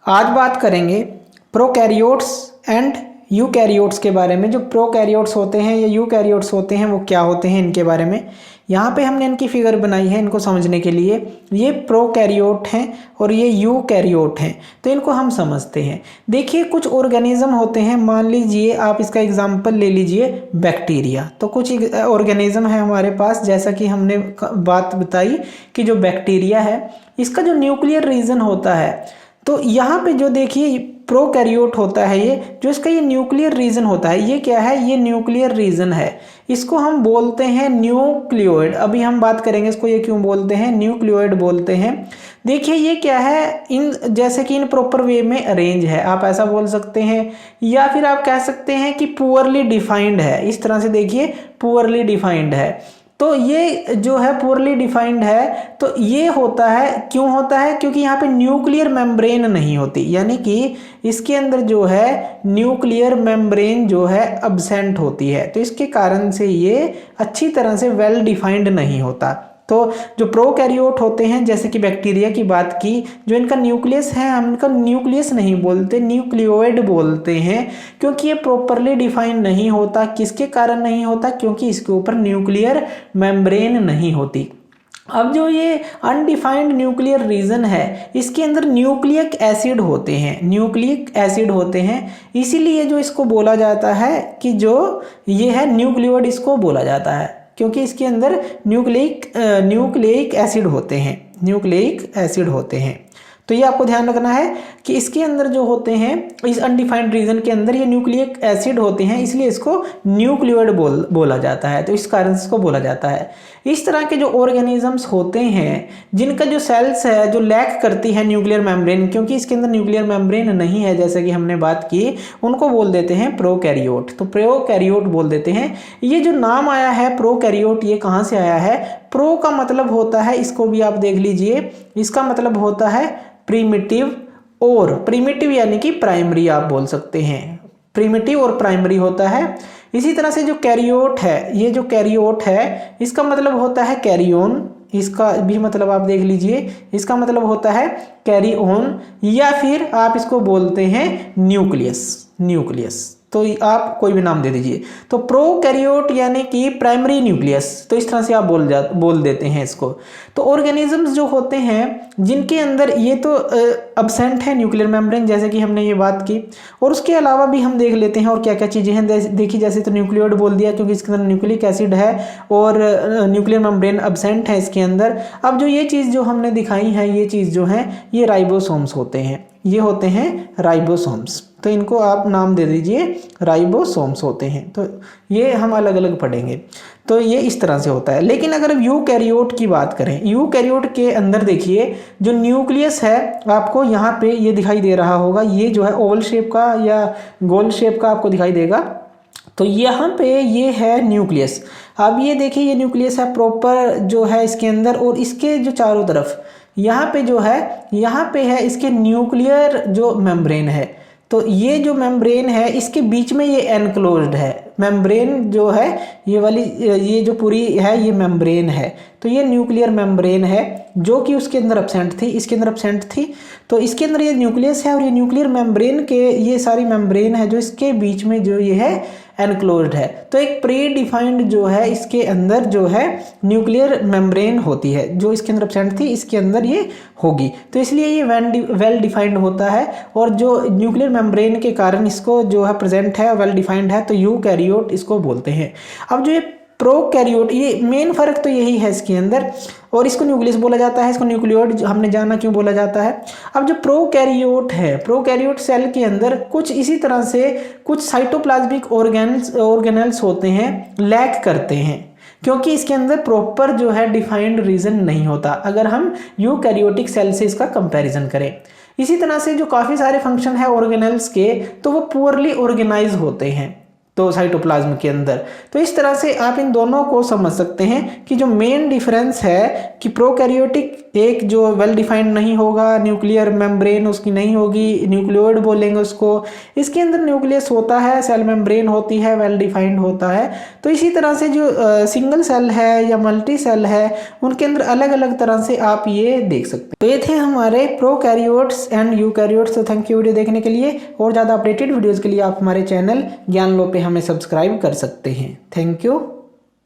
आज बात करेंगे प्रोकैरियोट्स एंड यूकैरियोट्स के बारे में। जो प्रोकैरियोट्स होते हैं या यूकैरियोट्स होते हैं वो क्या होते हैं, इनके बारे में। यहाँ पे हमने इनकी फिगर बनाई है इनको समझने के लिए। ये प्रोकैरियोट हैं और ये यूकैरियोट हैं, तो इनको हम समझते हैं। देखिए कुछ ऑर्गेनिज्म होते हैं, मान लीजिए आप इसका एग्जांपल ले लीजिए बैक्टीरिया। तो कुछ ऑर्गेनिज्म है हमारे पास, जैसा कि हमने बात बताई कि जो बैक्टीरिया है इसका जो न्यूक्लियर रीजन होता है, तो यहाँ पे जो देखिए प्रोकैरियोट होता है, ये जो इसका ये न्यूक्लियर रीजन होता है, ये क्या है, ये न्यूक्लियर रीजन है। इसको हम बोलते हैं न्यूक्लियोइड। अभी हम बात करेंगे इसको, ये क्यों बोलते हैं, न्यूक्लियोइड बोलते हैं। देखिए ये क्या है, इन जैसे कि इन प्रॉपर वे में अरेंज है, आप ऐसा बोल सकते हैं, या फिर आप कह सकते हैं कि पुअरली डिफाइंड है। इस तरह से देखिए पुअरली डिफाइंड है। तो ये जो है पुअरली डिफाइंड है, तो ये होता है, क्यों होता है, क्योंकि यहाँ पे न्यूक्लियर मेम्ब्रेन नहीं होती, यानी कि इसके अंदर जो है न्यूक्लियर मेम्ब्रेन जो है अब्सेंट होती है। तो इसके कारण से ये अच्छी तरह से वेल डिफाइंड नहीं होता। तो जो प्रोकैरियोट होते हैं, जैसे कि बैक्टीरिया की बात की, जो इनका न्यूक्लियस है, हम इनका न्यूक्लियस नहीं बोलते, न्यूक्लियोइड बोलते हैं, क्योंकि ये प्रॉपरली डिफाइन नहीं होता। किसके कारण नहीं होता, क्योंकि इसके ऊपर न्यूक्लियर मेम्ब्रेन नहीं होती। अब जो ये अनडिफाइंड न्यूक्लियर रीजन है, इसके अंदर न्यूक्लिक एसिड होते हैं, न्यूक्लिक एसिड होते हैं, इसीलिए जो इसको बोला जाता है कि जो ये है न्यूक्लियोइड, इसको बोला जाता है, क्योंकि इसके अंदर न्यूक्लिक एसिड होते हैं, न्यूक्लिक एसिड होते हैं। तो ये आपको ध्यान रखना है कि इसके अंदर जो होते हैं, इस अनडिफाइंड रीजन के अंदर ये न्यूक्लिक एसिड होते हैं, इसलिए इसको न्यूक्लियोइड बोला जाता है। तो इस कारण से इसको बोला जाता है। इस तरह के जो ऑर्गेनिजम्स होते हैं जिनका जो सेल्स है जो लैक करती है न्यूक्लियर मेम्ब्रेन, क्योंकि इसके अंदर न्यूक्लियर मेम्ब्रेन नहीं है, जैसे कि हमने बात की, उनको बोल देते हैं प्रोकैरियोट। तो प्रोकैरियोट बोल देते हैं। ये जो नाम आया है प्रोकैरियोट, ये कहाँ से आया है, प्रो का मतलब होता है, इसको भी आप देख लीजिए, इसका मतलब होता है प्रिमिटिव, और प्रिमिटिव यानी कि प्राइमरी आप बोल सकते हैं, प्रिमिटिव और प्राइमरी होता है। इसी तरह से जो कैरियोट है, ये जो कैरियोट है इसका मतलब होता है कैरियोन, इसका भी मतलब आप देख लीजिए, इसका मतलब होता है कैरी ऑन, या फिर आप इसको बोलते हैं न्यूक्लियस, न्यूक्लियस। तो आप कोई भी नाम दे दीजिए। तो प्रोकैरियोट यानी कि प्राइमरी न्यूक्लियस, तो इस तरह से आप बोल देते हैं इसको। तो ऑर्गेनिजम्स जो होते हैं जिनके अंदर ये तो अब्सेंट है न्यूक्लियर मेम्ब्रेन, जैसे कि हमने ये बात की, और उसके अलावा भी हम देख लेते हैं और क्या क्या चीज़ें हैं। देखिए जैसे तो न्यूक्लियोइड बोल दिया क्योंकि इसके अंदर न्यूक्लिक एसिड है और न्यूक्लियर मेम्ब्रेन अब्सेंट है इसके अंदर। अब जो ये चीज़ जो हमने दिखाई है, ये चीज़ जो है ये राइबोसोम्स होते हैं, ये होते हैं राइबोसोम्स। तो इनको आप नाम दे दीजिए, राइबोसोम्स होते हैं। तो ये हम अलग अलग पढ़ेंगे। तो ये इस तरह से होता है। लेकिन अगर यूकैरियोट की बात करें, यूकैरियोट के अंदर देखिए जो न्यूक्लियस है, आपको यहाँ पे ये दिखाई दे रहा होगा, ये जो है ओवल शेप का या गोल शेप का आपको दिखाई देगा। तो यहाँ पे ये है न्यूक्लियस। अब ये देखिए ये न्यूक्लियस है प्रॉपर जो है इसके अंदर, और इसके जो चारों तरफ यहाँ पे जो है, यहाँ पे है इसके न्यूक्लियर जो मेम्ब्रेन है। तो ये जो मेम्ब्रेन है इसके बीच में ये एनक्लोज्ड है, मेम्ब्रेन जो है ये वाली, ये जो पूरी है ये मेम्ब्रेन है। तो ये न्यूक्लियर मेम्ब्रेन है जो कि उसके अंदर अब्सेंट थी, इसके अंदर अब्सेंट थी। तो इसके अंदर ये न्यूक्लियस है और ये न्यूक्लियर मेम्ब्रेन के ये सारी मेम्ब्रेन है जो इसके बीच में जो ये है एनक्लोज्ड है। तो एक प्री डिफाइंड जो है इसके अंदर जो है न्यूक्लियर मेम्ब्रेन होती है, जो इसके अंदर अब्सेंट थी इसके अंदर ये होगी। तो इसलिए ये वेल डिफाइंड होता है, और जो न्यूक्लियर मेम्ब्रेन के कारण इसको जो है प्रेजेंट है, वेल डिफाइंड है, तो यूकैरियोट इसको बोलते हैं। अब जो ये प्रोकैरियोट, ये मेन फर्क तो यही है इसके अंदर, और इसको न्यूक्लियस बोला जाता है, इसको न्यूक्लियोइड हमने जाना क्यों बोला जाता है। अब जो प्रोकैरियोट है, प्रोकैरियोट सेल के अंदर कुछ इसी तरह से कुछ साइटोप्लाज्मिक ऑर्गेनेल्स होते हैं, लैक करते हैं, क्योंकि इसके अंदर प्रॉपर जो है डिफाइंड रीजन नहीं होता अगर हम यूकैरियोटिक सेल से इसका कंपैरिजन करें। इसी तरह से जो काफ़ी सारे फंक्शन है ऑर्गेनेल्स के, तो वो पुअरली ऑर्गेनाइज होते हैं। तो साइटोप्लाज्म के अंदर। तो इस तरह से आप इन दोनों को समझ सकते हैं कि जो मेन डिफरेंस है कि प्रोकैरियोटिक एक जो वेल डिफाइंड नहीं होगा, न्यूक्लियर मेम्ब्रेन उसकी नहीं होगी, न्यूक्लियोइड बोलेंगे उसको, इसके अंदर न्यूक्लियस होता है, सेल मेम्ब्रेन होती है, वेल डिफाइंड होता है। तो इसी तरह से जो सिंगल सेल है या मल्टी सेल है उनके अंदर अलग अलग तरह से आप ये देख सकते हैं। तो ये थे हमारे प्रोकैरियोट्स एंड यूकैरियोट्स। तो थैंक यू वीडियो देखने के लिए। और ज़्यादा अपडेटेड वीडियोज़ के लिए आप हमारे चैनल ज्ञान लो पे हमें सब्सक्राइब कर सकते हैं। Thank you.